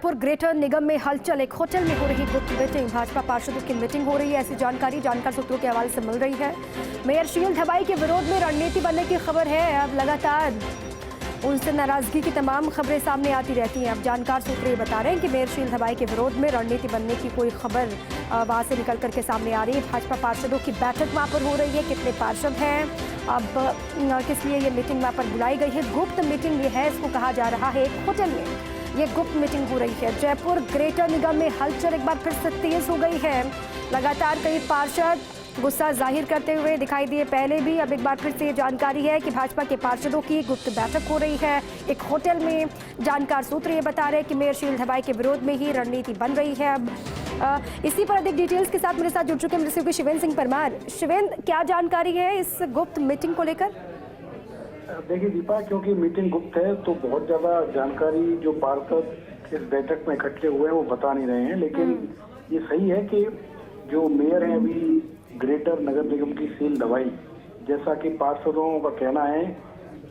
Jaipur greater निगम में हलचल। एक होटल में हो रही गुप्त मीटिंग, भाजपा पार्षदों की मीटिंग हो रही है, ऐसी जानकारी जानकार सूत्रों के हवाले से मिल रही है। मेयर शील धवाई के विरोध में रणनीति बनने की खबर है। अब लगातार उनसे नाराजगी की तमाम खबरें सामने आती रहती हैं। अब जानकार सूत्र ये बता रहे हैं कि मेयर शील धवाई के विरोध में रणनीति बनने की कोई खबर वहां से निकल करके सामने आ रही है। भाजपा पार्षदों की बैठक वहां पर हो रही है। कितने पार्षद हैं, अब किस लिए ये मीटिंग वहां पर बुलाई गई है? गुप्त मीटिंग ये है, इसको कहा जा रहा है। एक होटल में ये गुप्त मीटिंग हो रही है। जयपुर ग्रेटर निगम में हलचल एक बार फिर से तेज हो गई है। लगातार कई पार्षद गुस्सा जाहिर करते हुए दिखाई दिए पहले भी। अब एक बार फिर से ये जानकारी है कि भाजपा के पार्षदों की गुप्त बैठक हो रही है एक होटल में। जानकार सूत्र ये बता रहे हैं कि मेयर शील धवाई के विरोध में ही रणनीति बन रही है। अब इसी पर अधिक डिटेल्स के साथ मेरे साथ जुड़ चुके हैं मेरे सहयोगी शिवेंद्र सिंह परमार। शिवेंद्र, क्या जानकारी है इस गुप्त मीटिंग को लेकर? देखिए दीपा, क्योंकि मीटिंग गुप्त है तो बहुत ज्यादा जानकारी जो पार्षद इस बैठक में इकट्ठे हुए हैं वो बता नहीं रहे हैं। लेकिन ये सही है कि जो मेयर हैं अभी ग्रेटर नगर निगम की शील धवाई, जैसा कि पार्षदों का कहना है,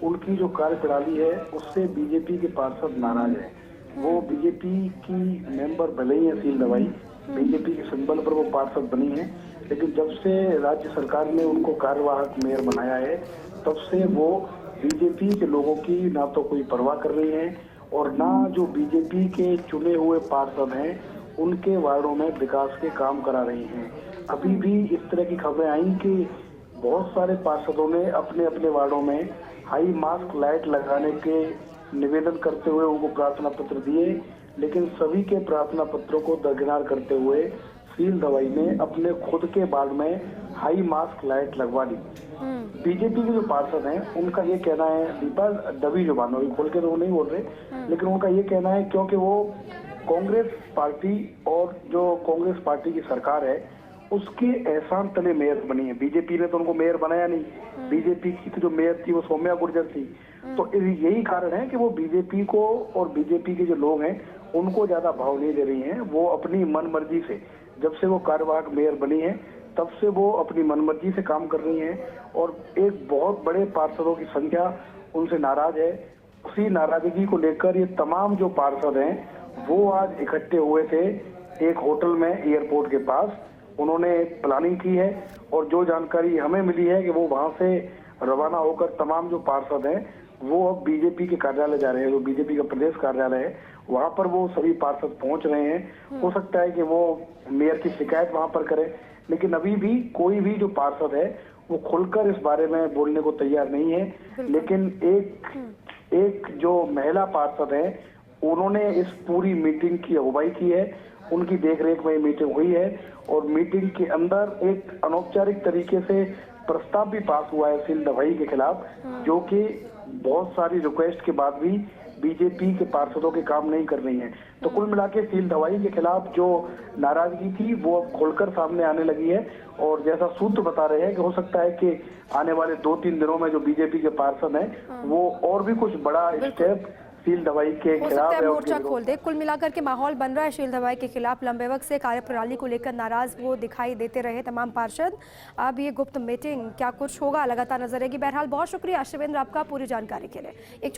उनकी जो कार्यप्रणाली है उससे बीजेपी के पार्षद नाराज है। वो बीजेपी की मेंबर भले ही है शील धवाई, बीजेपी के सिंबल पर वो पार्षद बनी है, लेकिन जब से राज्य सरकार ने उनको कार्यवाहक मेयर बनाया है तब से वो बीजेपी के लोगों की ना तो कोई परवाह कर रही है और ना जो बीजेपी के चुने हुए पार्षद हैं उनके वार्डों में विकास के काम करा रही हैं। अभी भी इस तरह की खबरें आई कि बहुत सारे पार्षदों ने अपने अपने वार्डों में हाई मास्क लाइट लगाने के निवेदन करते हुए उनको प्रार्थना पत्र दिए, लेकिन सभी के प्रार्थना पत्रों को दरकिनार करते हुए शील धवाई ने अपने खुद के वार्ड में हाई मास्क लाइट लगवा दी। बीजेपी के जो पार्षद हैं उनका ये कहना है, दीपा दबी जुबान में खोल के तो वो नहीं बोल रहे, लेकिन उनका ये कहना है क्योंकि वो कांग्रेस पार्टी और जो कांग्रेस पार्टी की सरकार है उसके एहसान तले मेयर बनी है। बीजेपी ने तो उनको मेयर बनाया नहीं। बीजेपी की तो जो मेयर थी वो सौम्या गुर्जर थी। तो यही कारण है कि वो बीजेपी को और बीजेपी के जो लोग हैं उनको ज्यादा भाव नहीं दे रही हैं। वो अपनी मनमर्जी से, जब से वो कार्यवाहक मेयर बनी है तब से वो अपनी मनमर्जी से काम कर रही हैं और एक बहुत बड़े पार्षदों की संख्या उनसे नाराज है। उसी नाराजगी को लेकर ये तमाम जो पार्षद हैं वो आज इकट्ठे हुए थे एक होटल में एयरपोर्ट के पास। उन्होंने प्लानिंग की है और जो जानकारी हमें मिली है कि वो वहां से रवाना होकर तमाम जो पार्षद हैं वो अब बीजेपी के कार्यालय जा रहे हैं। जो बीजेपी का प्रदेश कार्यालय है वहां पर वो सभी पार्षद पहुंच रहे हैं। हो सकता है कि वो मेयर की शिकायत वहां पर करें, लेकिन अभी भी कोई भी जो पार्षद है वो खुलकर इस बारे में बोलने को तैयार नहीं है। लेकिन एक जो महिला पार्षद है उन्होंने इस पूरी मीटिंग की अगुवाई की है। उनकी देखरेख में मीटिंग हुई है और मीटिंग के अंदर एक अनौपचारिक तरीके से प्रस्ताव भी पास हुआ है शील धवाई के खिलाफ, जो कि बहुत सारी रिक्वेस्ट के बाद भी बीजेपी के पार्षदों के काम नहीं कर रही हैं। तो कुल मिला के शील धवाई के खिलाफ जो नाराजगी थी वो अब खुलकर सामने आने लगी है और जैसा सूत्र बता रहे हैं कि हो सकता है कि आने वाले 2-3 दिनों में जो बीजेपी के पार्षद हैं वो और भी कुछ बड़ा स्टेप शील धवाई के खिलाफ मोर्चा खोल दे। कुल मिलाकर के माहौल बन रहा है शील धवाई के खिलाफ। लंबे वक्त से कार्यप्रणाली को लेकर नाराज वो दिखाई देते रहे तमाम पार्षद। अब ये गुप्त मीटिंग क्या कुछ होगा, लगातार नजर रहेगी। बहरहाल बहुत शुक्रिया शिवेंद्र आपका पूरी जानकारी के लिए।